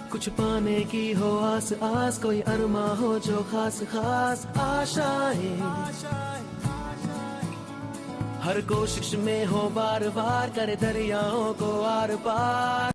कुछ पाने की हो आस आस, कोई अरमा हो जो खास खास आशाएं, हर कोशिश में हो बार बार, करे दरियाओं को आर पार।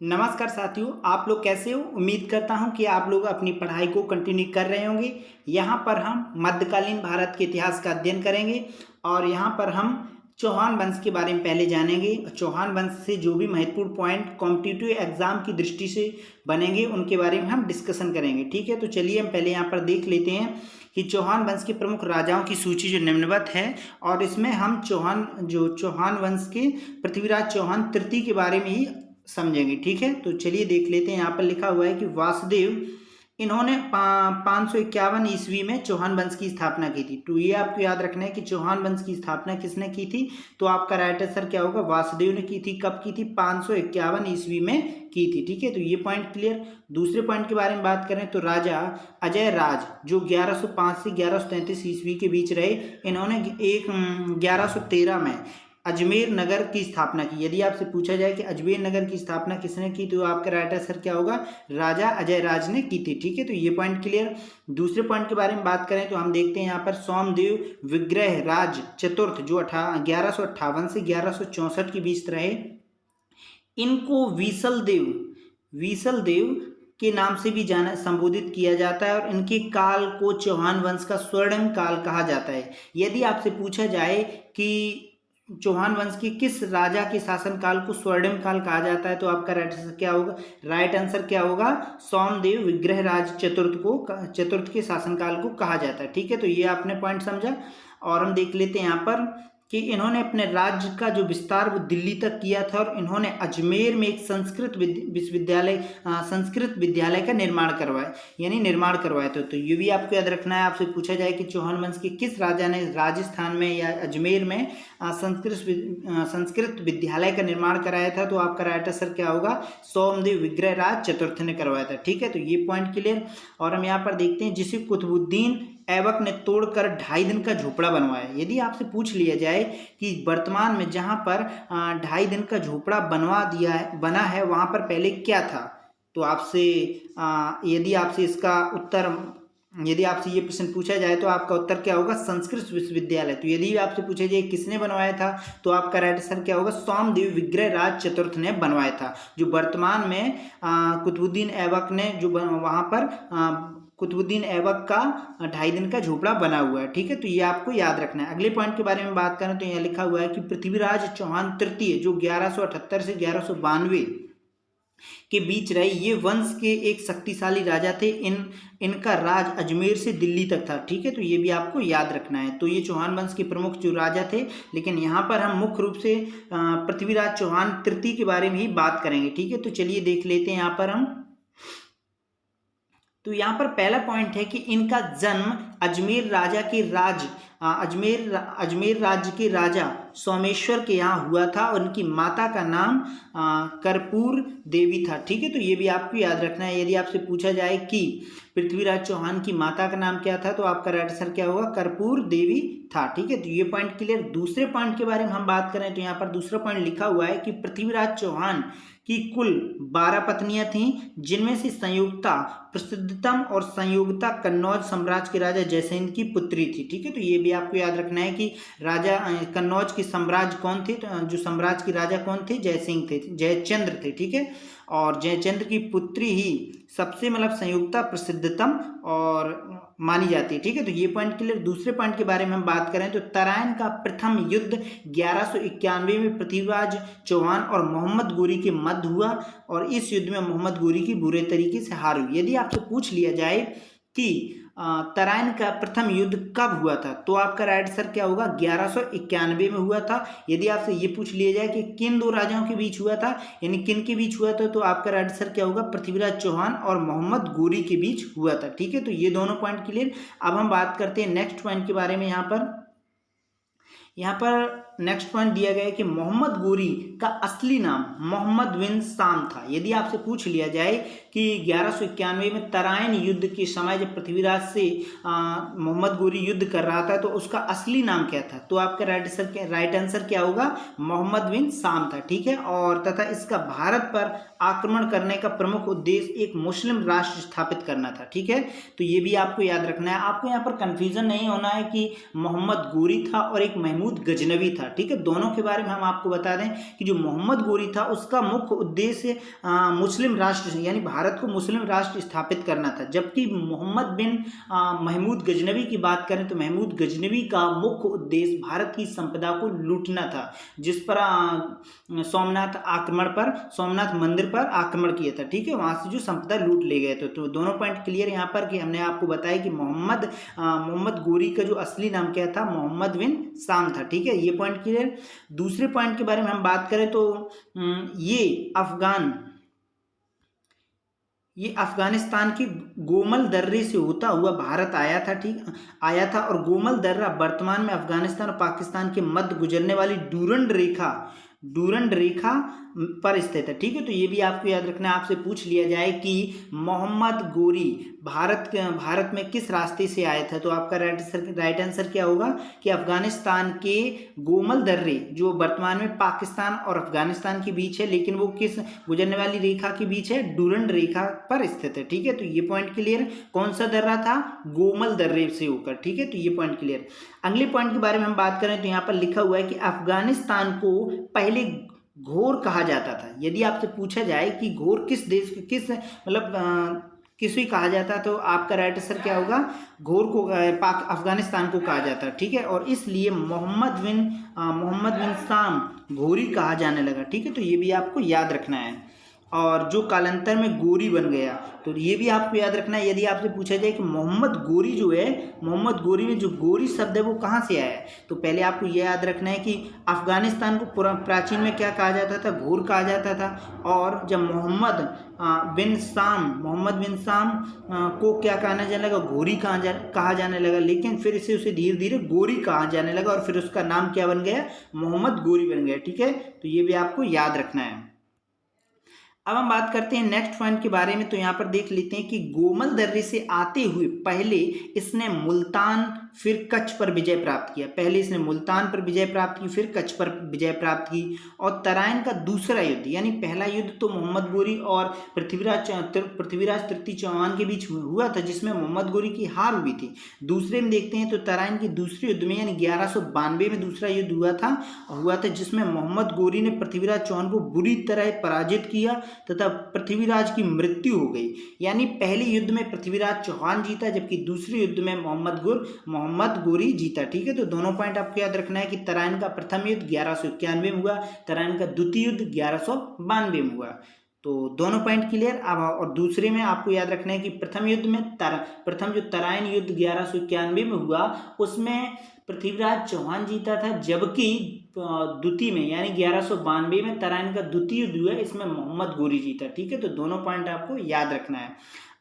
नमस्कार साथियों, आप लोग कैसे हो। उम्मीद करता हूं कि आप लोग अपनी पढ़ाई को कंटिन्यू कर रहे होंगे। यहाँ पर हम मध्यकालीन भारत के इतिहास का अध्ययन करेंगे और यहाँ पर हम चौहान वंश के बारे में पहले जानेंगे। चौहान वंश से जो भी महत्वपूर्ण पॉइंट कॉम्पिटिटिव एग्जाम की दृष्टि से बनेंगे उनके बारे में हम डिस्कशन करेंगे। ठीक है, तो चलिए हम पहले यहाँ पर देख लेते हैं कि चौहान वंश के प्रमुख राजाओं की सूची जो निम्नवत है, और इसमें हम चौहान वंश के पृथ्वीराज चौहान तृतीय के बारे में ही समझेंगे। ठीक है, तो चलिए देख लेते हैं। यहाँ पर लिखा हुआ है कि वासुदेव, इन्होंने 551 ईस्वी में चौहान वंश की स्थापना की थी। तो ये आपको याद रखना है कि चौहान वंश की स्थापना किसने की थी, तो आपका राइट आंसर क्या होगा, वासुदेव ने की थी। कब की थी, 551 ईस्वी में की थी। ठीक है, तो ये पॉइंट क्लियर। दूसरे पॉइंट के बारे में बात करें तो राजा अजय राज, जो 1105 से 1133 ईस्वी के बीच रहे, इन्होंने 1113 में अजमेर नगर की स्थापना की। यदि आपसे पूछा जाए कि अजमेर नगर की स्थापना किसने की, तो आपका राइट आंसर क्या होगा, राजा अजय राज ने की थी। ठीक है, तो ये पॉइंट क्लियर। दूसरे पॉइंट के बारे में बात करें तो हम देखते हैं यहाँ पर सोमदेव विग्रह राज चतुर्थ, जो 1158 से 1164 के बीच रहे, इनको विसल देव के नाम से भी संबोधित किया जाता है और इनके काल को चौहान वंश का स्वर्णिम काल कहा जाता है। यदि आपसे पूछा जाए कि चौहान वंश के किस राजा के शासनकाल को स्वर्णिम काल कहा जाता है, तो आपका राइट आंसर क्या होगा, सोमदेव विग्रह राज चतुर्थ के शासनकाल को कहा जाता है। ठीक है, तो ये आपने पॉइंट समझा। और हम देख लेते हैं यहाँ पर कि इन्होंने अपने राज्य का जो विस्तार वो दिल्ली तक किया था और इन्होंने अजमेर में एक संस्कृत विद्यालय का निर्माण करवाया था। तो ये भी आपको याद रखना है। आपसे पूछा जाए कि चौहान वंश के किस राजा ने राजस्थान में या अजमेर में संस्कृत विद्यालय का निर्माण कराया था, तो आपका राइट आंसर क्या होगा, सोमदेव विग्रह राज चतुर्थ ने करवाया था। ठीक है, तो ये पॉइंट क्लियर। और हम यहाँ पर देखते हैं जिसे कुतुबुद्दीन ऐबक ने तोड़कर 2.5 दिन का झोपड़ा बनवाया। यदि आपसे पूछ लिया जाए कि वर्तमान में जहां पर 2.5 दिन का झोपड़ा बना है वहां पर पहले क्या था, तो यदि आपसे ये प्रश्न पूछा जाए तो आपका उत्तर क्या होगा, संस्कृत विश्वविद्यालय। तो यदि आपसे पूछा जाए किसने बनवाया था, तो आपका राइट आंसर क्या होगा, सोमदेव विग्रह राज चतुर्थ ने बनवाया था। जो वर्तमान में कुतुबुद्दीन ऐबक ने जो वहां पर कुतुबुद्दीन ऐबक का 2.5 दिन का झोपड़ा बना हुआ है। ठीक है, तो ये आपको याद रखना है। अगले पॉइंट के बारे में बात करें तो यहाँ लिखा हुआ है कि पृथ्वीराज चौहान तृतीय, जो 1178 से 1192 के बीच रहे, ये वंश के एक शक्तिशाली राजा थे। इनका राज अजमेर से दिल्ली तक था। ठीक है, तो ये भी आपको याद रखना है। तो ये चौहान वंश के प्रमुख जो राजा थे, लेकिन यहाँ पर हम मुख्य रूप से पृथ्वीराज चौहान तृतीय के बारे में ही बात करेंगे। ठीक है, तो चलिए देख लेते हैं यहाँ पर हम। तो यहाँ पर पहला पॉइंट है कि इनका जन्म अजमेर राज्य के राजा सोमेश्वर के यहाँ हुआ था और इनकी माता का नाम कर्पूर देवी था। ठीक है, तो ये भी आपको याद रखना है। यदि आपसे पूछा जाए कि पृथ्वीराज चौहान की माता का नाम क्या था, तो आपका राइट आंसर क्या होगा, कर्पूर देवी था। ठीक है, तो ये पॉइंट क्लियर। दूसरे पॉइंट के बारे में हम बात करें तो यहाँ पर दूसरा पॉइंट लिखा हुआ है कि पृथ्वीराज चौहान की कुल 12 पत्नियां थीं, जिनमें से संयुक्ता प्रसिद्धतम और संयोगता कन्नौज साम्राज्य के राजा जयसेन की पुत्री थी। ठीक है, तो ये भी आपको याद रखना है कि राजा कन्नौज के साम्राज्य कौन थे, तो जो साम्राज्य के राजा कौन थे, जयचंद्र थे। ठीक है, और जयचंद्र की पुत्री ही सबसे संयुक्ता प्रसिद्धतम और मानी जाती है। ठीक है, तो ये पॉइंट क्लियर। दूसरे पॉइंट के बारे में हम बात करें तो तराइन का प्रथम युद्ध 1191 में पृथ्वीराज चौहान और मोहम्मद गोरी के मध्य हुआ और इस युद्ध में मोहम्मद गोरी की बुरे तरीके से हार हुई। यदि आपसे पूछ लिया जाए कि तराइन का प्रथम युद्ध कब हुआ था, तो आपका राइट आंसर क्या होगा, 1191 में हुआ था। यदि आपसे ये पूछ लिया जाए कि किन दो राजाओं के बीच हुआ था, यानी किन के बीच हुआ था, तो आपका राइट आंसर क्या होगा, पृथ्वीराज चौहान और मोहम्मद गोरी के बीच हुआ था। ठीक है, तो ये दोनों पॉइंट क्लियर। अब हम बात करते हैं नेक्स्ट पॉइंट के बारे में। यहाँ पर नेक्स्ट पॉइंट दिया गया है कि मोहम्मद गोरी का असली नाम मोहम्मद बिन साम था। यदि आपसे पूछ लिया जाए कि 1191 में तराइन युद्ध के समय जब पृथ्वीराज से मोहम्मद गोरी युद्ध कर रहा था तो उसका असली नाम क्या था, तो आपका राइट आंसर क्या होगा, मोहम्मद बिन साम था। ठीक है, और तथा इसका भारत पर आक्रमण करने का प्रमुख उद्देश्य एक मुस्लिम राष्ट्र स्थापित करना था। ठीक है, तो ये भी आपको याद रखना है। आपको यहाँ पर कंफ्यूजन नहीं होना है कि मोहम्मद गोरी था और एक महमूद गजनवी था। ठीक है, दोनों के बारे में हम आपको बता दें कि जो मोहम्मद गोरी था उसका मुख्य उद्देश्य मुस्लिम राष्ट्र यानी भारत को मुस्लिम राष्ट्र स्थापित करना था, जबकि मोहम्मद बिन महमूद गजनवी की बात करें तो महमूद गजनवी का मुख्य उद्देश्य भारत की संपदा को लूटना था, जिस पर सोमनाथ मंदिर पर आक्रमण किया था। ठीक है, वहां से जो संपदा लूट ले गए थे। तो दोनों पॉइंट क्लियर यहाँ पर कि हमने आपको बताया कि मोहम्मद गोरी का जो असली नाम क्या था, मोहम्मद बिन साम था। ठीक है, ये पॉइंट क्लियर। दूसरे पॉइंट के बारे में हम बात करें तो ये अफगानिस्तान के गोमल दर्रे से होता हुआ भारत आया था। आया था और गोमल दर्रा वर्तमान में अफगानिस्तान और पाकिस्तान के मध्य गुजरने वाली डूरंड रेखा पर स्थित है। ठीक है, तो ये भी आपको याद रखना है। आपसे पूछ लिया जाए कि मोहम्मद गोरी भारत में किस रास्ते से आया था, तो आपका राइट आंसर क्या होगा कि अफगानिस्तान के गोमल दर्रे जो वर्तमान में पाकिस्तान और अफगानिस्तान के बीच है, लेकिन वो किस गुजरने वाली रेखा के बीच है, डूरंड रेखा पर स्थित है। ठीक है, तो ये पॉइंट क्लियर। कौन सा दर्रा था, गोमल दर्रे से होकर। ठीक है, तो ये पॉइंट क्लियर। अगले पॉइंट के बारे में हम बात करें तो यहाँ पर लिखा हुआ है कि अफगानिस्तान को पहले घोर कहा जाता था। यदि आपसे पूछा जाए कि घोर किस देश किसे कहा जाता तो आपका राइट आंसर क्या होगा, घोर को अफगानिस्तान को कहा जाता। ठीक है, और इसलिए मोहम्मद बिन साम घोरी कहा जाने लगा। ठीक है, तो ये भी आपको याद रखना है। और जो कालांतर में गोरी बन गया, तो ये भी आपको याद रखना है। यदि आपसे पूछा जाए कि मोहम्मद गोरी जो है, मोहम्मद गोरी में जो गोरी शब्द है वो कहाँ से आया है, तो पहले आपको ये याद रखना है कि अफगानिस्तान को प्राचीन में क्या कहा जाता था, घोर कहा जाता था। और जब मोहम्मद बिन साम को क्या कहना जाने लगा, घोरी कहा जाने लगा, लेकिन फिर उसे धीरे धीरे गोरी कहा जाने लगा और फिर उसका नाम क्या बन गया, मोहम्मद गोरी बन गया। ठीक है, तो ये भी आपको याद रखना है। अब हम बात करते हैं नेक्स्ट पॉइंट के बारे में। तो यहाँ पर देख लेते हैं कि गोमल दर्रे से आते हुए पहले इसने मुल्तान फिर कच्छ पर विजय प्राप्त किया। पहले इसने मुल्तान पर विजय प्राप्त की, फिर कच्छ पर विजय प्राप्त की। और तराइन का दूसरा युद्ध, यानी पहला युद्ध तो मोहम्मद गोरी और पृथ्वीराज तृतीय चौहान के बीच हुआ था, जिसमें मोहम्मद गोरी की हार हुई थी। दूसरे में देखते हैं तो तराइन के दूसरे युद्ध में यानी 1192 में दूसरा युद्ध हुआ था, जिसमें मोहम्मद गोरी ने पृथ्वीराज चौहान को बुरी तरह पराजित किया तथा पृथ्वीराज की मृत्यु हो गई। यानी पहले युद्ध में पृथ्वीराज चौहान जीता, जबकि दूसरे युद्ध में मोहम्मद गोरी जीता। ठीक है, तो दोनों पॉइंट आपको याद रखना है कि तराइन का प्रथम युद्ध 1191 में हुआ, तराइन का द्वितीय युद्ध 1192 में हुआ। तो दोनों पॉइंट क्लियर। अब और दूसरे में आपको याद रखना है कि प्रथम जो तराइन युद्ध 1191 में हुआ उसमें पृथ्वीराज चौहान जीता था, जबकि द्वितीय में यानी 1192 में तराइन का द्वितीय युद्ध हुआ, इसमें मोहम्मद गोरी जीता। ठीक है, तो दोनों पॉइंट आपको याद रखना है।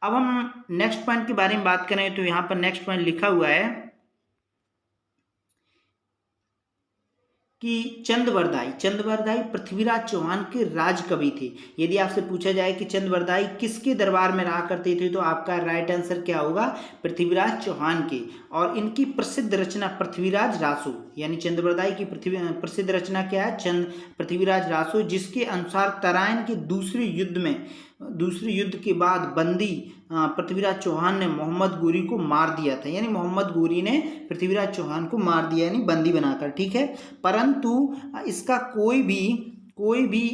अब हम नेक्स्ट पॉइंट के बारे में बात करें तो यहाँ पर नेक्स्ट पॉइंट लिखा हुआ है कि चंदवरदाई पृथ्वीराज चौहान के राजकवि थे। यदि आपसे पूछा जाए कि चंदवरदाई किसके दरबार में रहा करते थे, तो आपका राइट आंसर क्या होगा, पृथ्वीराज चौहान के। और इनकी प्रसिद्ध रचना पृथ्वीराज रासो, यानी चंदवरदाई की प्रसिद्ध रचना क्या है, पृथ्वीराज रासो, जिसके अनुसार तराइन के दूसरे युद्ध के बाद बंदी पृथ्वीराज चौहान ने मोहम्मद गोरी को मार दिया था। यानी मोहम्मद गोरी ने पृथ्वीराज चौहान को मार दिया, यानी बंदी बनाकर। ठीक है, परंतु इसका कोई भी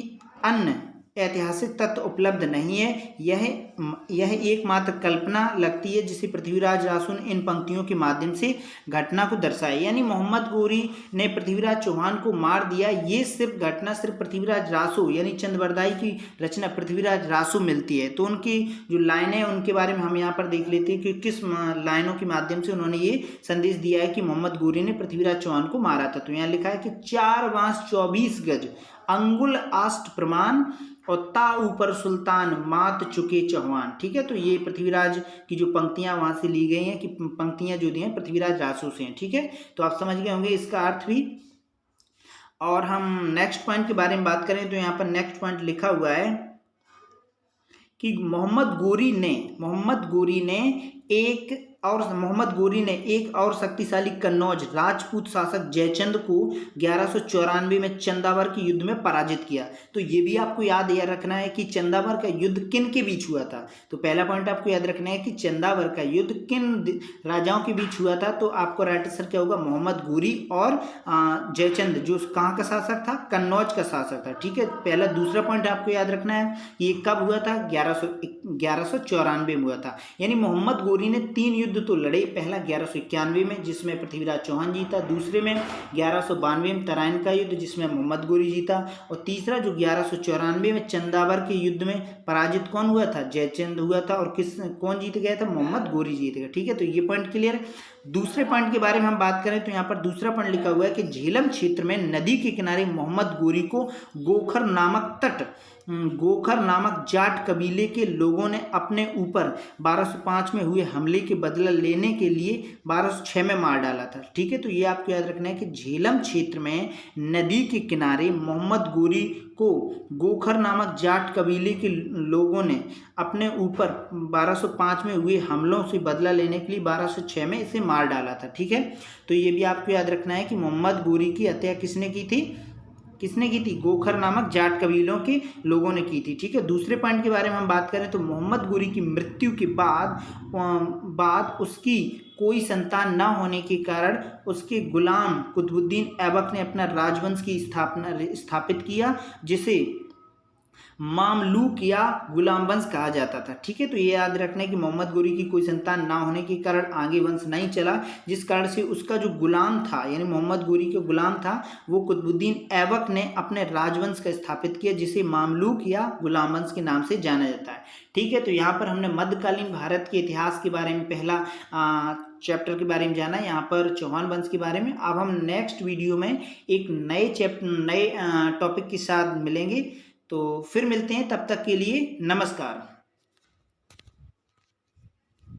अन्य ऐतिहासिक तथ्य उपलब्ध नहीं है। यह एकमात्र कल्पना लगती है जिसे पृथ्वीराज रासो ने इन पंक्तियों के माध्यम से घटना को दर्शाया। यानी मोहम्मद गोरी ने पृथ्वीराज चौहान को मार दिया, ये घटना सिर्फ पृथ्वीराज रासो यानी चंदवरदाई की रचना पृथ्वीराज रासो मिलती है। तो उनकी जो लाइनें हैं उनके बारे में हम यहाँ पर देख लेते हैं कि किस लाइनों के माध्यम से उन्होंने ये संदेश दिया है कि मोहम्मद गोरी ने पृथ्वीराज चौहान को मारा था। तो यहाँ लिखा है कि 4 बांस 24 गज अंगुल आष्ट प्रमाण और ता ऊपर सुल्तान मात चुके चौहान। ठीक है, तो ये पृथ्वीराज की जो पंक्तियां वहां से ली गई हैं कि पंक्तियां जो दी हैं पृथ्वीराज रासो से हैं। ठीक है, तो आप समझ गए होंगे इसका अर्थ भी। और हम नेक्स्ट पॉइंट के बारे में बात करें तो यहाँ पर नेक्स्ट पॉइंट लिखा हुआ है कि मोहम्मद गोरी ने एक और शक्तिशाली कन्नौज राजपूत शासक जयचंद को 1194 में चंदावर के युद्ध में पराजित किया। तो ये भी आपको याद रखना है कि चंदावर का युद्ध किन के बीच हुआ था। तो पहला पॉइंट आपको याद रखना है कि चंदावर का युद्ध किन राजाओं के बीच हुआ था। तो आपको राइट आंसर क्या होगा, मोहम्मद गोरी और जयचंद, जो कहाँ का शासक था, कन्नौज का शासक था। ठीक है, पहला। दूसरा पॉइंट आपको याद रखना है ये कब हुआ था, 1194 में हुआ था। यानी मोहम्मद गोरी ने 3 युद्ध तो लड़े। पहला 1191 में जिसमें पृथ्वीराज चौहान जीता, दूसरे में 1192 में तराइन का युद्ध जिसमें मोहम्मद गोरी जीता, और तीसरा जो 1194 में चंदावर के युद्ध में पराजित कौन हुआ था, जयचंद हुआ था। और कौन जीत गया था, मोहम्मद गोरी जीत गया। ठीक है, तो ये पॉइंट क्लियर है। दूसरे पॉइंट के बारे में हम बात करें तो यहाँ पर दूसरा पॉइंट लिखा हुआ है कि झेलम क्षेत्र में नदी के किनारे मोहम्मद गोरी को गोखर नामक जाट कबीले के लोगों ने अपने ऊपर 1205 में हुए हमले के बदला लेने के लिए 1206 में मार डाला था। ठीक है, तो ये आपको याद रखना है कि झेलम क्षेत्र में नदी के किनारे मोहम्मद गोरी को गोखर नामक जाट कबीले के लोगों ने अपने ऊपर 1205 में हुए हमलों से बदला लेने के लिए 1206 में इसे मार डाला था। ठीक है, तो ये भी आपको याद रखना है कि मोहम्मद गोरी की हत्या किसने की थी, गोखर नामक जाट कबीलों के लोगों ने की थी। ठीक है, दूसरे पॉइंट के बारे में हम बात करें तो मोहम्मद गोरी की मृत्यु के बाद उसकी कोई संतान न होने के कारण उसके गुलाम कुतुबुद्दीन ऐबक ने अपना राजवंश की स्थापित किया, जिसे मामलूक या गुलाम वंश कहा जाता था। ठीक है, तो ये याद रखना है कि मोहम्मद गोरी की कोई संतान ना होने के कारण आगे वंश नहीं चला, जिस कारण से उसका जो गुलाम था, यानी मोहम्मद गोरी के गुलाम था, वो कुतुबुद्दीन ऐबक ने अपने राजवंश का स्थापित किया, जिसे मामलूक या गुलाम वंश के नाम से जाना जाता है। ठीक है, तो यहाँ पर हमने मध्यकालीन भारत के इतिहास के बारे में पहला चैप्टर के बारे में जाना, यहाँ पर चौहान वंश के बारे में। अब हम नेक्स्ट वीडियो में एक नए टॉपिक के साथ मिलेंगे। तो फिर मिलते हैं, तब तक के लिए नमस्कार।